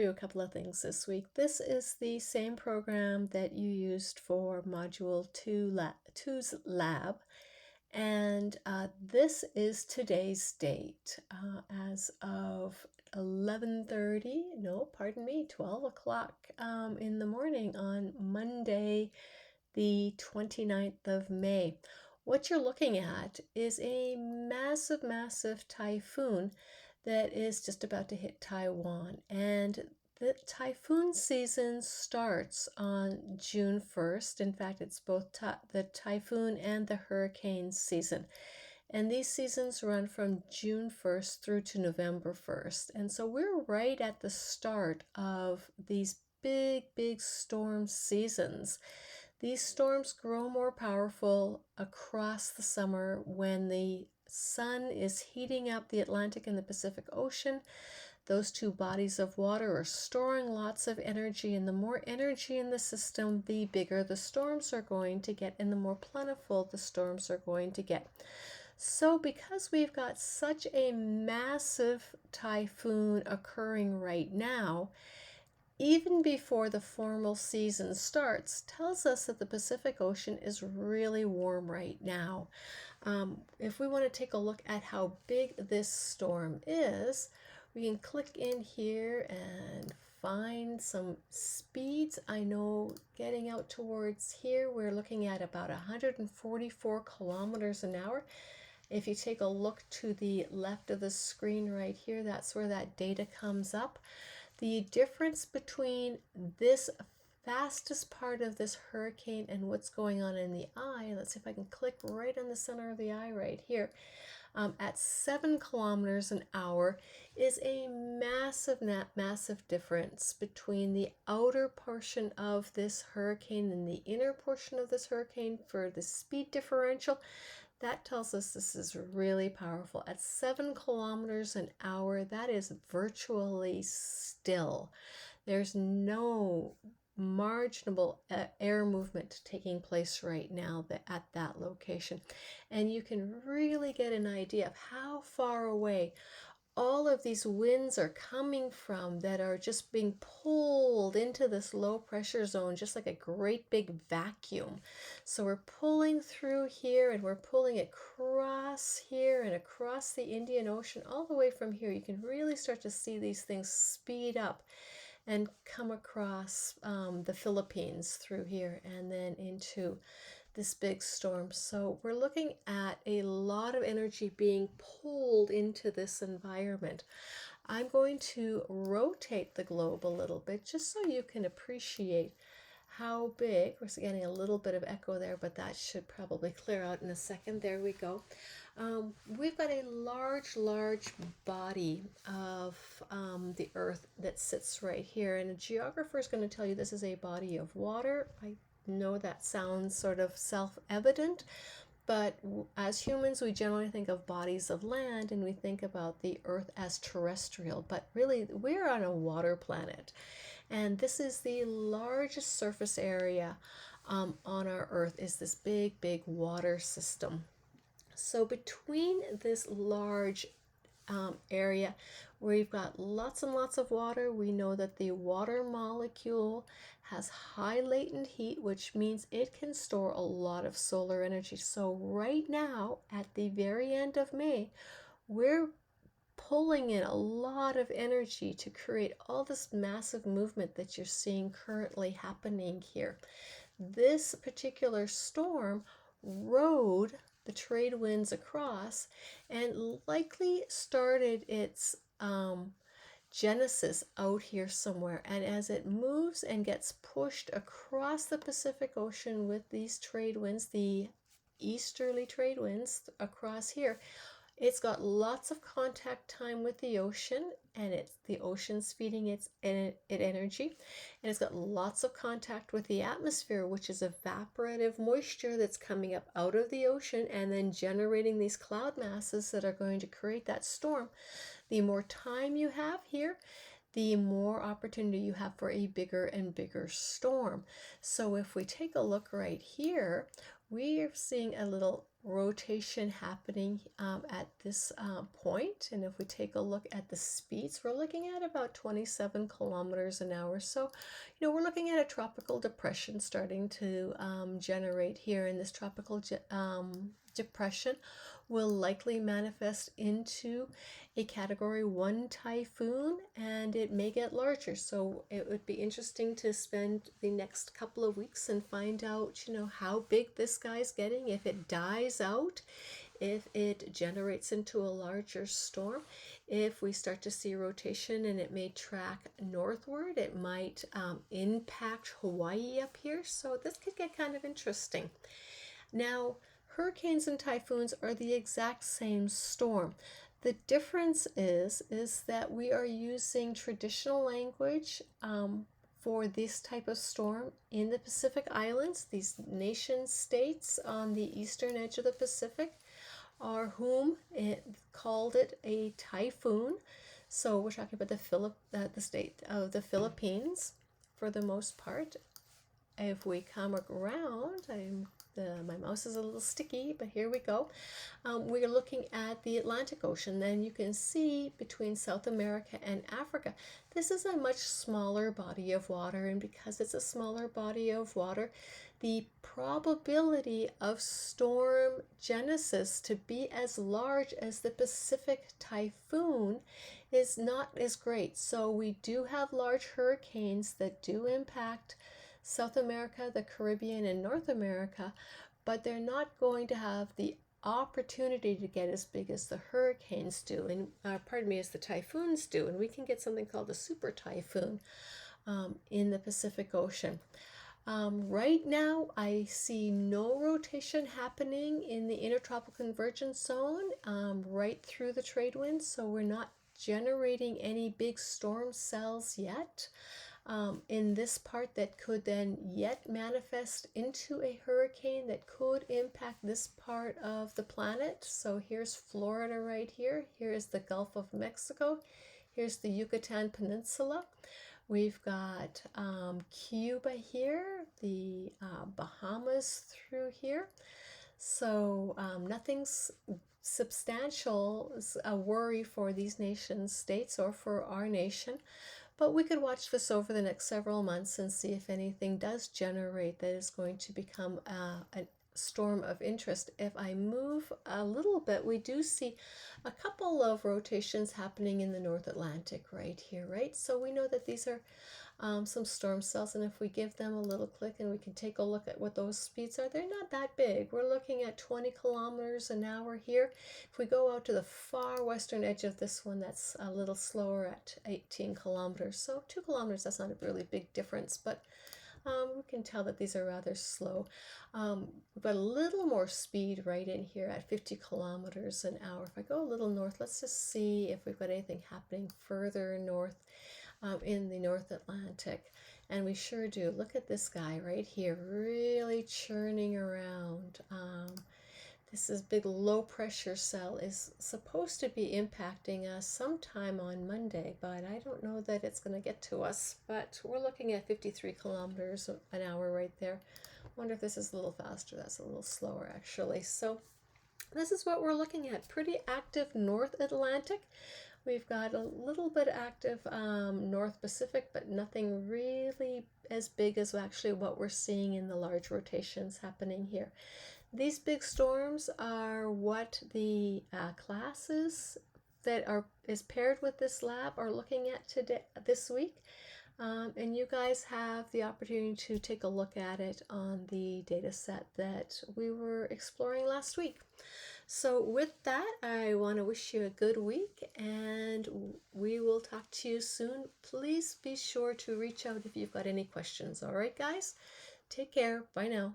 A couple of things this week. This is the same program that you used for Module 2's lab, and this is today's date as of 11:30, no, pardon me, 12 o'clock in the morning on Monday, the 29th of May. What you're looking at is a massive, massive typhoon that is just about to hit Taiwan. And the typhoon season starts on June 1st. In fact, it's both the typhoon and the hurricane season. And these seasons run from June 1st through to November 1st. And so we're right at the start of these big, big storm seasons. These storms grow more powerful across the summer when the sun is heating up the Atlantic and the Pacific Ocean. Those two bodies of water are storing lots of energy, and the more energy in the system, the bigger the storms are going to get, and the more plentiful the storms are going to get. So because we've got such a massive typhoon occurring right now, even before the formal season starts, tells us that the Pacific Ocean is really warm right now. If we want to take a look at how big this storm is, we can click in here and find some speeds. I know getting out towards here, we're looking at about 144 kilometers an hour. If you take a look to the left of the screen right here, that's where that data comes up. The difference between this fastest part of this hurricane and what's going on in the eye, let's see if I can click right on the center of the eye right here, at 7 kilometers an hour is a massive, massive difference between the outer portion of this hurricane and the inner portion of this hurricane for the speed differential. That tells us this is really powerful. At 7 kilometers an hour, that is virtually still. There's no marginal air movement taking place right now at that location. And you can really get an idea of how far away all of these winds are coming from that are just being pulled into this low pressure zone, just like a great big vacuum. So we're pulling through here and we're pulling across here and across the Indian Ocean all the way from here. You can really start to see these things speed up and come across the Philippines through here and then into this big storm. So we're looking at a lot of energy being pulled into this environment. I'm going to rotate the globe a little bit just so you can appreciate how big. We're getting a little bit of echo there, but that should probably clear out in a second. There we go. We've got a large body of the earth that sits right here, and a geographer is going to tell you this is a body of water. I know that sounds sort of self-evident, but as humans, we generally think of bodies of land and we think about the earth as terrestrial, but really we're on a water planet. And this is the largest surface area on our earth, is this big water system. So between this large area where you've got lots and lots of water, we know that the water molecule has high latent heat, which means it can store a lot of solar energy. So right now, at the very end of May, we're pulling in a lot of energy to create all this massive movement that you're seeing currently happening here. This particular storm rode the trade winds across and likely started its genesis out here somewhere. And as it moves and gets pushed across the Pacific Ocean with these trade winds, the easterly trade winds across here, it's got lots of contact time with the ocean, and the ocean's feeding it energy, and it's got lots of contact with the atmosphere, which is evaporative moisture that's coming up out of the ocean and then generating these cloud masses that are going to create that storm. The more time you have here, the more opportunity you have for a bigger and bigger storm. So if we take a look right here, we are seeing a little rotation happening at this point. And if we take a look at the speeds, we're looking at about 27 kilometers an hour. So, we're looking at a tropical depression starting to generate here, and this tropical depression will likely manifest into a category 1 typhoon, and it may get larger. So it would be interesting to spend the next couple of weeks and find out, how big this guy's getting, if it dies out, if it generates into a larger storm. If we start to see rotation and it may track northward, it might impact Hawaii up here. So this could get kind of interesting. Now, hurricanes and typhoons are the exact same storm. The difference is that we are using traditional language for this type of storm in the Pacific Islands. These nation states on the eastern edge of the Pacific are whom it called it a typhoon. So we're talking about the state of the Philippines for the most part. If we come around, my mouse is a little sticky, but here we go. We're looking at the Atlantic Ocean. Then you can see between South America and Africa, this is a much smaller body of water, and because it's a smaller body of water, the probability of storm genesis to be as large as the Pacific typhoon is not as great. So we do have large hurricanes that do impact South America, the Caribbean, and North America, but they're not going to have the opportunity to get as big as the hurricanes do, and as the typhoons do, and we can get something called a super typhoon in the Pacific Ocean. Right now, I see no rotation happening in the intertropical convergence zone right through the trade winds, so we're not generating any big storm cells yet. In this part that could then yet manifest into a hurricane that could impact this part of the planet. So here's Florida right here. Here is the Gulf of Mexico. Here's the Yucatan Peninsula. We've got Cuba here, the Bahamas through here. So nothing's substantial a worry for these nation states or for our nation. But we could watch this over the next several months and see if anything does generate that is going to become a storm of interest. If I move a little bit, we do see a couple of rotations happening in the North Atlantic right here, right? So we know that these are some storm cells, and if we give them a little click and we can take a look at what those speeds are, they're not that big. We're looking at 20 kilometers an hour here. If we go out to the far western edge of this one, that's a little slower at 18 kilometers. So 2 kilometers, that's not a really big difference, but we can tell that these are rather slow. But a little more speed right in here at 50 kilometers an hour. If I go a little north, let's just see if we've got anything happening further north in the North Atlantic. And we sure do. Look at this guy right here, really churning around. This big low pressure cell is supposed to be impacting us sometime on Monday, but I don't know that it's going to get to us. But we're looking at 53 kilometers an hour right there. Wonder if this is a little faster. That's a little slower actually. So this is what we're looking at. Pretty active North Atlantic. We've got a little bit active North Pacific, but nothing really as big as actually what we're seeing in the large rotations happening here. These big storms are what the classes that is paired with this lab are looking at this week. And you guys have the opportunity to take a look at it on the data set that we were exploring last week. So with that, I want to wish you a good week, and we will talk to you soon. Please be sure to reach out if you've got any questions. All right, guys? Take care. Bye now.